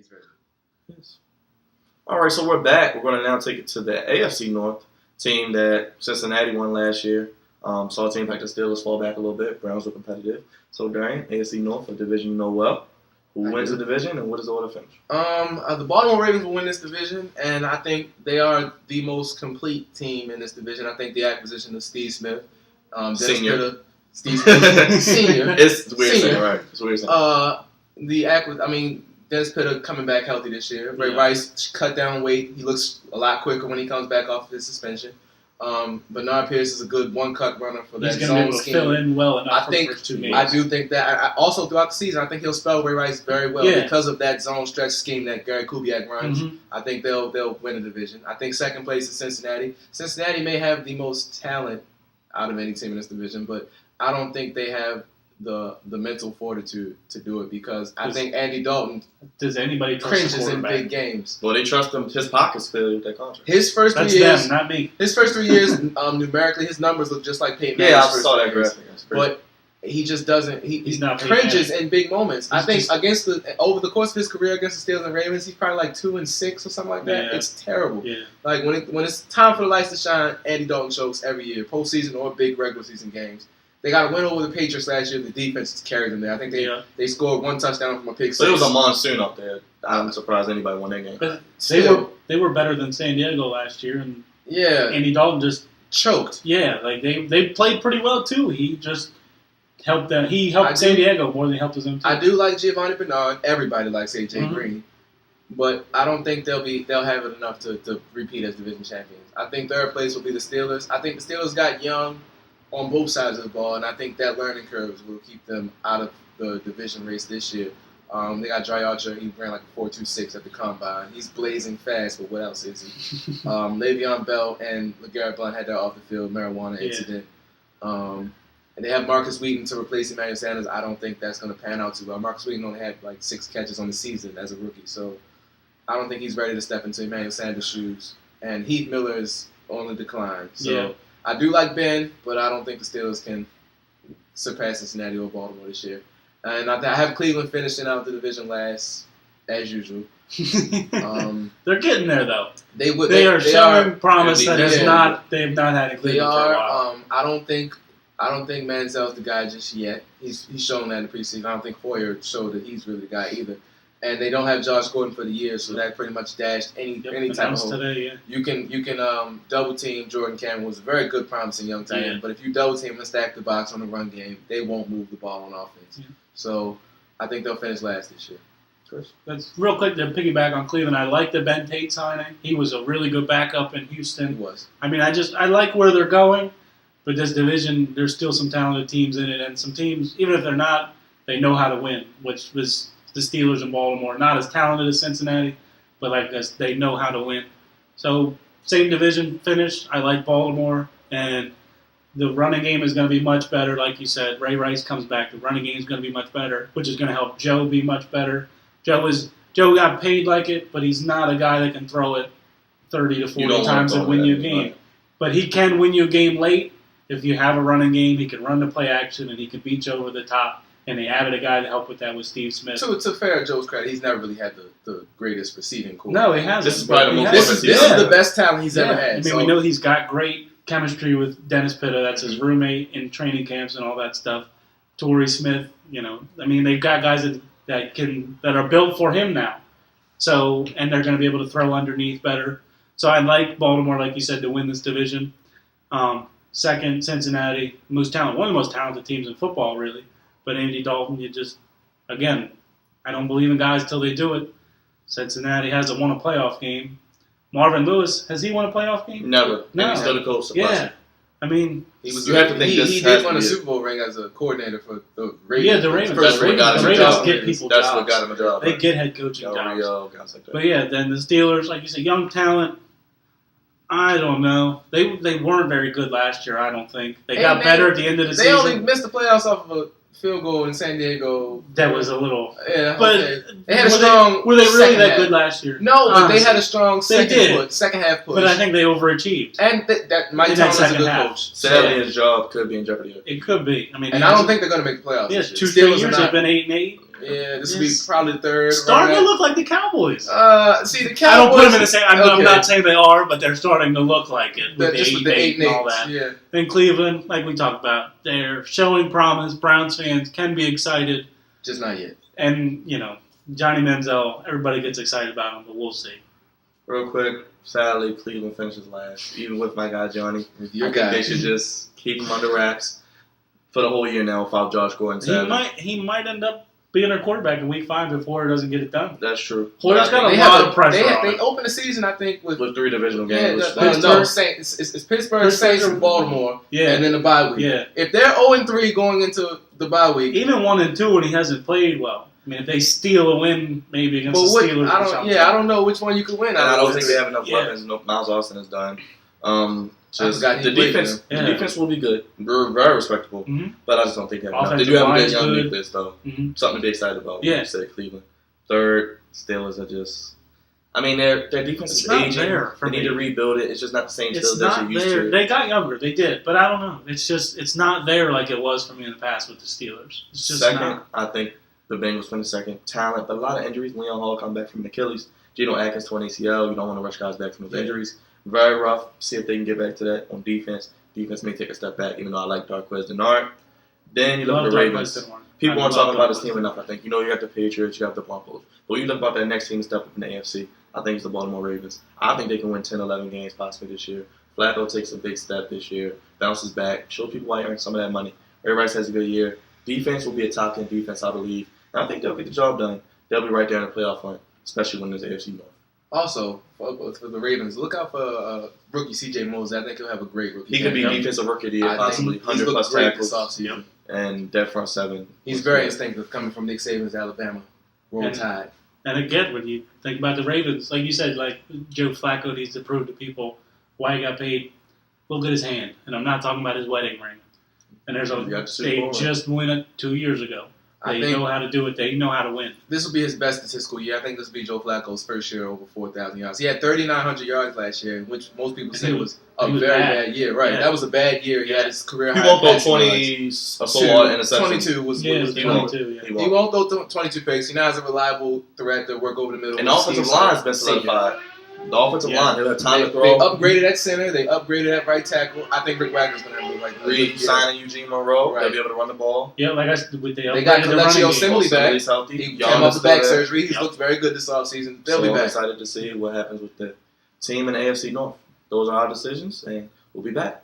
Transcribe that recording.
he's very good. Yes. All right, so we're back. We're going to now take it to the AFC North team that Cincinnati won last year. Saw teams like the Steelers fall back a little bit. Browns were competitive. So, Darian, AFC North, a division you know well. Who wins the division, and what is the order finish? The Baltimore Ravens will win this division, and I think they are the most complete team in this division. I think the acquisition of Steve Smith, Senior. Steve Smith, Senior. It's weird saying, right? It's weird saying. Dennis Pitta coming back healthy this year. Ray Rice cut down weight. He looks a lot quicker when he comes back off his suspension. Bernard Pierce is a good one-cut runner for that zone scheme. He's going to be able to fill in well enough for the first 2 games. I do think that. Also, throughout the season, I think he'll spell Ray Rice very well because of that zone stretch scheme that Gary Kubiak runs. Mm-hmm. I think they'll win the division. I think second place is Cincinnati. Cincinnati may have the most talent out of any team in this division, but I don't think they have the mental fortitude to do it because I think Andy Dalton cringes in big games. Well, they trust him. His pockets filled with that contract. His first 3 That's years, them, not me. His first 3 years, numerically, his numbers look just like Peyton Manning's. Manning's I saw that graphic. But he just doesn't. He not cringes in big moments. I think over the course of his career against the Steelers and Ravens, he's probably like 2-6 or something like that. Yeah. It's terrible. Yeah. Like when it's time for the lights to shine, Andy Dalton shows every year, postseason or big regular season games. They got a win over the Patriots last year. The defense carried them there. I think they scored 1 touchdown from a pick six. So it was a monsoon up there. I'm surprised anybody won that game. But they were better than San Diego last year, and Andy Dalton just choked. Yeah, like they played pretty well too. He just helped them. He helped San Diego more than he helped his own team. I do like Giovanni Bernard. Everybody likes AJ Green, but I don't think they'll have it enough to repeat as division champions. I think third place will be the Steelers. I think the Steelers got young on both sides of the ball, and I think that learning curves will keep them out of the division race this year. They got Dry Archer. He ran like a 4.26 at the combine. He's blazing fast, but what else is he? Le'Veon Bell and LeGarrette Blount had their off-the-field marijuana incident. And they have Marcus Wheaton to replace Emmanuel Sanders. I don't think that's going to pan out too well. Marcus Wheaton only had like 6 catches on the season as a rookie, so I don't think he's ready to step into Emmanuel Sanders' shoes. And Heath Miller is on the decline. So I do like Ben, but I don't think the Steelers can surpass Cincinnati or Baltimore this year. And I have Cleveland finishing out the division last, as usual. They're getting there though. They are showing promise that they have not had a Cleveland they are, for a while. I don't think Manziel's the guy just yet. He's shown that in the preseason. I don't think Hoyer showed that he's really the guy either. And they don't have Josh Gordon for the year, so that pretty much dashed any type of hope. Today, You can double team Jordan Cameron, who's a very good, promising young tight end. But if you double team and stack the box on the run game, they won't move the ball on offense. Yeah. So I think they'll finish last this year. Chris? That's real quick to piggyback on Cleveland. I like the Ben Tate signing. He was a really good backup in Houston. He was. I mean, I like where they're going, but this division, there's still some talented teams in it, and some teams, even if they're not, they know how to win, which was the Steelers in Baltimore. Not as talented as Cincinnati, but like this, they know how to win. So same division finish. I like Baltimore, and the running game is going to be much better. Like you said, Ray Rice comes back. The running game is going to be much better, which is going to help Joe be much better. Joe got paid like it, but he's not a guy that can throw it 30 to 40 times and win you a game. Right. But he can win you a game late if you have a running game. He can run the play action, and he can beat you over the top. And they added a guy to help with that with Steve Smith. To fair Joe's credit, he's never really had the greatest receiving core. No, he hasn't. This is probably this is the best talent he's ever had. I mean, we know he's got great chemistry with Dennis Pitta. That's his roommate in training camps and all that stuff. Torrey Smith, I mean, they've got guys that are built for him now. So, and they're going to be able to throw underneath better. So I like Baltimore, like you said, to win this division. Second, Cincinnati, one of the most talented teams in football, really. But Andy Dalton, again, I don't believe in guys till they do it. Cincinnati hasn't won a playoff game. Marvin Lewis, has he won a playoff game? Never. No. And he's still the coach. Yeah. I mean, you have to think he did win a Super Bowl ring as a coordinator for the Ravens. Yeah, the Ravens. That's what got him a job. That's what got him a job. They get head coaching jobs. Guys like that. But yeah, then the Steelers, like you said, young talent. I don't know. They weren't very good last year, I don't think. They got better at the end of the season. They only missed the playoffs off of a field goal in San Diego. That was a little. Yeah, but they had a strong. Were they really that good last year? No, but they had a strong second half push. But I think they overachieved. And that Mike Tomlin's a good coach. Sadly, his job could be in jeopardy. It could be. I mean, and I don't think they're going to make the playoffs. Yes, 2 years they've been 8-8. Yeah, this will be probably the third. Starting to look like the Cowboys. See, the Cowboys. I don't put them in the same. I'm not saying they are, but they're starting to look like it with the 8 and all that. Yeah. In Cleveland, like we talked about, they're showing promise. Browns fans can be excited. Just not yet. And, Johnny Manziel, everybody gets excited about him, but we'll see. Real quick, sadly, Cleveland finishes last. Even with my guy Johnny. With your I guy. think they should just keep him under wraps for the whole year now without Josh Gordon. He might end up being their quarterback in Week 5 if Hoyer doesn't get it done. That's true. Hoyer's got a lot of pressure on him. They opened the season, I think, with 3 divisional games. It's Pittsburgh, Saints, and Baltimore, and then the bye week. Yeah. If they're 0-3 going into the bye week, even 1-2 and he hasn't played well. I mean, if they steal a win, maybe against the Steelers. I don't know which one you could win. And I don't think they have enough weapons. No, Miles Austin is done. The defense will be good. Very respectable. Mm-hmm. But I just don't think they have enough. They do have a good young nucleus, though. Mm-hmm. Something to be excited about. Yeah. When you say Cleveland. Third, Steelers are just. I mean, their defense is aging. They need to rebuild it. It's just not the same Steelers that you're used to. They got younger. They did. But I don't know. It's not there like it was for me in the past with the Steelers. It's just second, I think the Bengals win the second. Talent, but a lot of injuries. Leon Hall come back from an Achilles. Geno Atkins to an ACL. You don't want to rush guys back from those injuries. Very rough. See if they can get back to that on defense. Defense may take a step back, even though I like Darqueze Dennard. Then you look at the Ravens. People aren't talking about this team enough, I think. You got the Patriots, you have the Broncos. But when you look about that next team to step up in the AFC, I think it's the Baltimore Ravens. I think they can win 10, 11 games possibly this year. Flacco takes a big step this year, bounces back, show people why he earned some of that money. Ray Rice has a good year. Defense will be a top 10 defense, I believe. And I think they'll get the job done. They'll be right there in the playoff hunt, especially when there's AFC North. Also, for the Ravens, look out for rookie C.J. Mosley. I think he'll have a great rookie. He could be defensive rookie of the year, possibly. 100-plus tackles and that front seven. He's very instinctive coming from Nick Saban's Alabama. Roll Tide. And again, when you think about the Ravens, like you said, like Joe Flacco needs to prove to people why he got paid. Look at his hand. And I'm not talking about his wedding ring. And they just won it 2 years ago. They know how to do it. They know how to win. This will be his best statistical year. I think this will be Joe Flacco's first year over 4,000 yards. He had 3,900 yards last year, which most people say was a very bad year. Right, that was a bad year. He had his career high. He won't go 20 interceptions. 22 was 22. He won't throw 22 picks. He now has a reliable threat to work over the middle. And the offensive line has been solidified. The offensive line, he'll have time to throw. They upgraded at center. They upgraded at right tackle. I think Rick Wagner's going to have the right tackle. Signing Eugene Monroe. They'll be able to run the ball. Yeah, like they got Kelechi Osemele back. He came off the back surgery. He's looked very good this offseason. They'll be back. I'm excited to see what happens with the team in the AFC North. Those are our decisions, and we'll be back.